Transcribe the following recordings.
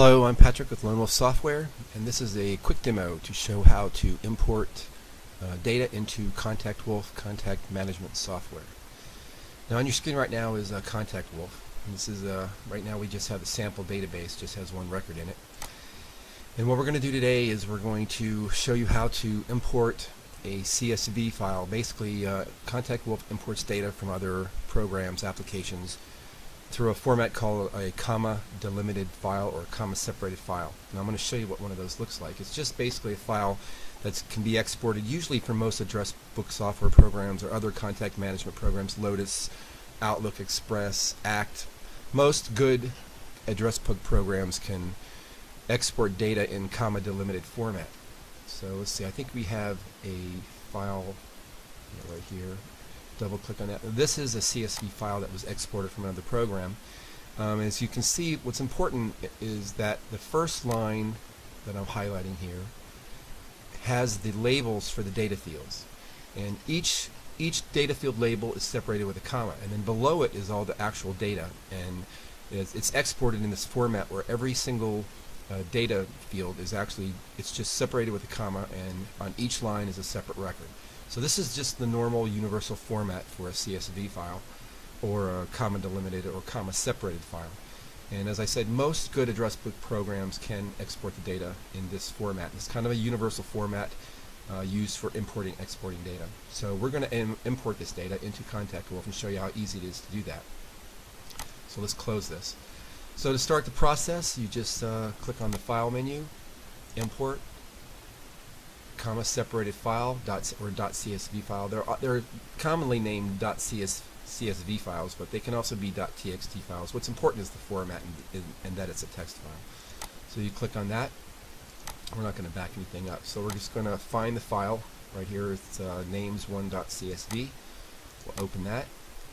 Hello, I'm Patrick with Lone Wolf Software, and this is a quick demo to show how to import data into Contact Wolf contact management software. Now on your screen right now is Contact Wolf. And this is right now we just have the sample database, just has one record in it. And what we're going to do today is we're going to show you how to import a CSV file. Basically, Contact Wolf imports data from other programs, applications, through a format called a delimited file or a separated file. And I'm going to show you what one of those looks like. It's just basically a file that can be exported usually from most address book software programs or other contact management programs, Lotus, Outlook, Express, ACT. Most good address book programs can export data in delimited format. So let's see, I think we have a file right here. Double click on that. This is a CSV file that was exported from another program. As you can see, what's important is that the first line that I'm highlighting here has the labels for the data fields, and each data field label is separated with a comma, and then below it is all the actual data, and it's exported in this format where every single data field is it's just separated with a comma, and on each line is a separate record. So this is just the normal universal format for a CSV file or a delimited or separated file. And as I said, most good address book programs can export the data in this format. It's kind of a universal format used for importing, exporting data. So we're going to import this data into Contact Wolf and show you how easy it is to do that. So let's close this. So to start the process, you just click on the File menu, Import, separated file or .csv file. They're commonly named .csv files, but they can also be .txt files. What's important is the format and that it's a text file. So you click on that. We're not going to back anything up, so we're just going to find the file right here. It's names1.csv. We'll open that.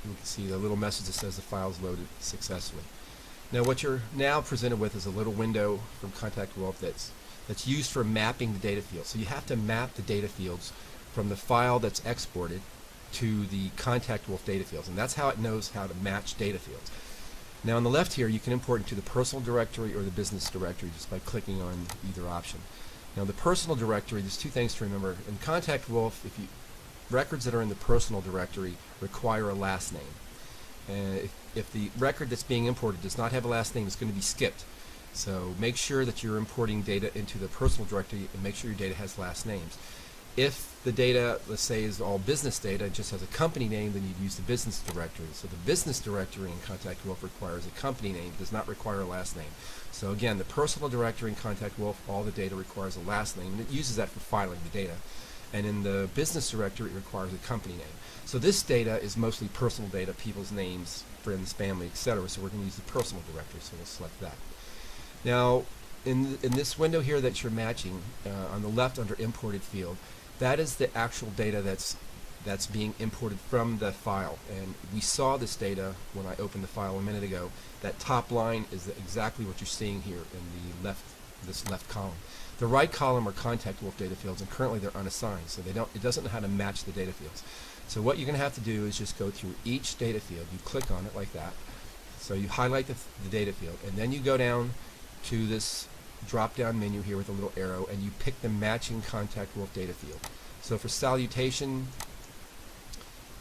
You can see the little message that says the file is loaded successfully. Now what you're now presented with is a little window from Contact Wolf that's used for mapping the data fields. So you have to map the data fields from the file that's exported to the Contact Wolf data fields, and that's how it knows how to match data fields. Now on the left here, you can import into the personal directory or the business directory just by clicking on either option. Now the personal directory, there's two things to remember. In Contact Wolf, records that are in the personal directory require a last name. And if the record that's being imported does not have a last name, it's going to be skipped. So make sure that you're importing data into the personal directory and make sure your data has last names. If the data, let's say, is all business data and just has a company name, then you'd use the business directory. So the business directory in Contact Wolf requires a company name, does not require a last name. So again, the personal directory in Contact Wolf, all the data requires a last name, and it uses that for filing the data. And in the business directory, it requires a company name. So this data is mostly personal data, people's names, friends, family, etc. So we're going to use the personal directory, so we'll select that. Now, in this window here that you're matching, on the left under Imported Field, that is the actual data that's being imported from the file. And we saw this data when I opened the file a minute ago. That top line is exactly what you're seeing here in the this left column. The right column are Contact Wolf data fields, and currently they're unassigned, so it doesn't know how to match the data fields. So what you're going to have to do is just go through each data field. You click on it like that. So you highlight the data field, and then you go down to this drop-down menu here with a little arrow, and you pick the matching Contact Wolf data field. So for salutation,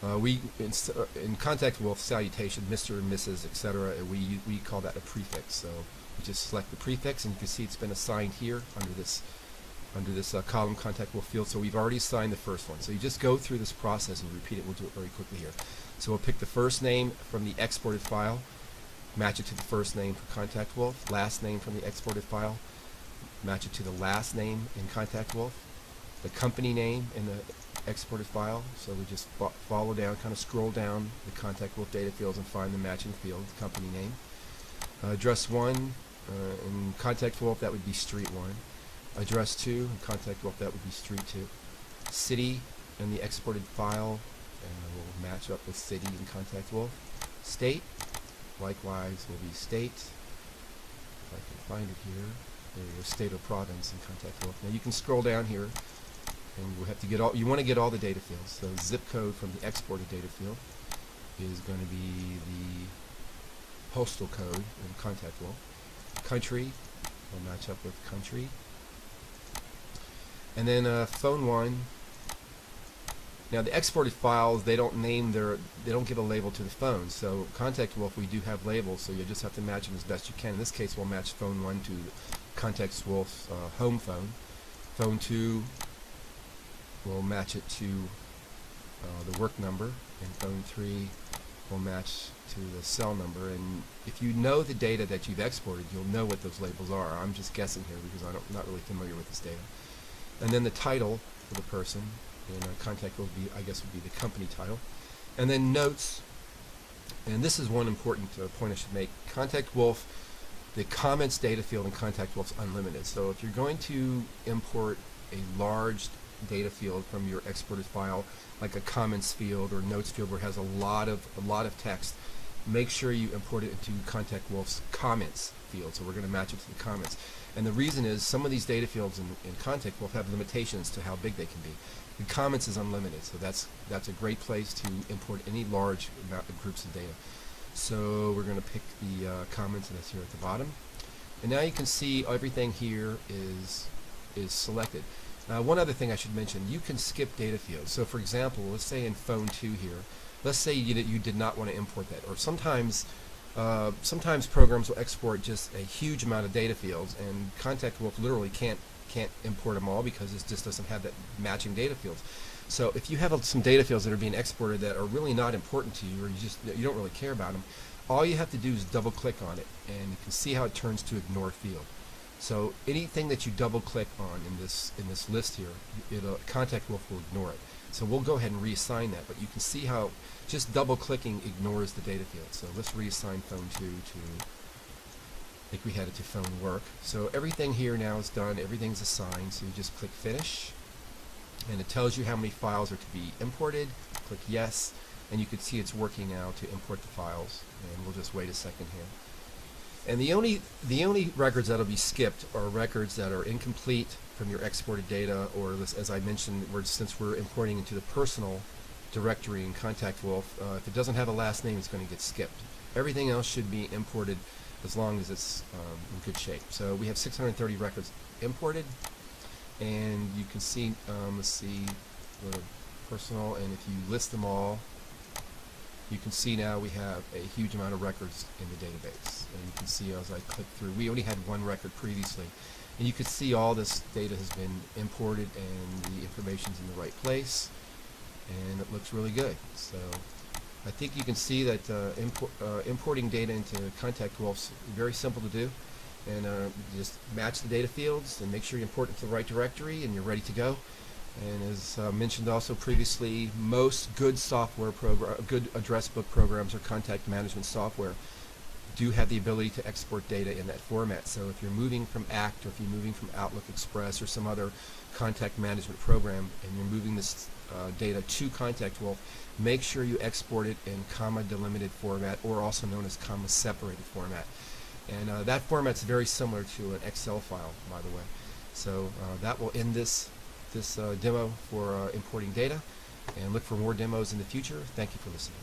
in Contact Wolf salutation, Mr., Mrs., etc., we call that a prefix. So you just select the prefix, and you can see it's been assigned here under this column Contact Wolf field. So we've already assigned the first one. So you just go through this process and repeat it. We'll do it very quickly here. So we'll pick the first name from the exported file, match it to the first name for Contact Wolf, last name from the exported file, match it to the last name in Contact Wolf, the company name in the exported file. So we just follow down, kind of scroll down the Contact Wolf data fields and find the matching field, the company name. Address 1 in Contact Wolf, that would be Street 1. Address 2 in Contact Wolf, that would be Street 2. City in the exported file, will match up with city in Contact Wolf. State, likewise, will be state. If I can find it here, there you go, state or province in Contact Wolf. Now you can scroll down here, and we'll have to you want to get all the data fields. So zip code from the exported data field is going to be the postal code in Contact Wolf. Country will match up with country. And then phone 1. Now the exported files, they don't give a label to the phone. So Contact Wolf, we do have labels, so you just have to match them as best you can. In this case, we'll match phone 1 to Contact Wolf's home phone. Phone 2, we'll match it to the work number, and phone 3 will match to the cell number. And if you know the data that you've exported, you'll know what those labels are. I'm just guessing here because I'm not really familiar with this data. And then the title for the person, and Contact will be, I guess, would be the company title. And then notes, and this is one important point I should make. Contact Wolf, the comments data field in Contact Wolf's unlimited. So if you're going to import a large data field from your exported file, like a comments field or notes field where it has a lot of text, make sure you import it into Contact Wolf's comments field. So we're going to match it to the comments. And the reason is some of these data fields in Contact Wolf have limitations to how big they can be. The comments is unlimited, so that's a great place to import any large amount of groups of data. So we're going to pick the comments, and that's here at the bottom. And now you can see everything here is selected. Now one other thing I should mention, you can skip data fields. So for example, let's say in phone 2 here, let's say you did not want to import that, or sometimes programs will export just a huge amount of data fields, and Contact Wolf literally can't import them all because it just doesn't have that matching data fields. So if you have some data fields that are being exported that are really not important to you, or you don't really care about them, all you have to do is double click on it, and you can see how it turns to ignore field. So anything that you double click on in this list here, Contact Wolf will ignore it. So we'll go ahead and reassign that, but you can see how just double clicking ignores the data field. So let's reassign phone 2 to, I think we had it to phone work. So everything here now is done, everything's assigned, so you just click finish, and it tells you how many files are to be imported. Click yes, and you can see it's working now to import the files, and we'll just wait a second here. And the only records that'll be skipped are records that are incomplete from your exported data, or as I mentioned, since we're importing into the personal directory in Contact Wolf, if it doesn't have a last name, it's going to get skipped. Everything else should be imported as long as it's in good shape. So we have 630 records imported, and you can see, let's see, go to personal, and if you list them all, you can see now we have a huge amount of records in the database. And you can see as I click through, we only had one record previously. And you can see all this data has been imported and the information's in the right place. And it looks really good. So I think you can see that importing data into Contact Wolf's very simple to do. And just match the data fields and make sure you import it to the right directory, and you're ready to go. And as mentioned also previously, most good good address book programs or contact management software do have the ability to export data in that format. So if you're moving from ACT, or if you're moving from Outlook Express or some other contact management program, and you're moving this data to Contact Wolf, make sure you export it in delimited format, or also known as separated format. And that format's very similar to an Excel file, by the way. So that will end this demo for importing data, and look for more demos in the future. Thank you for listening.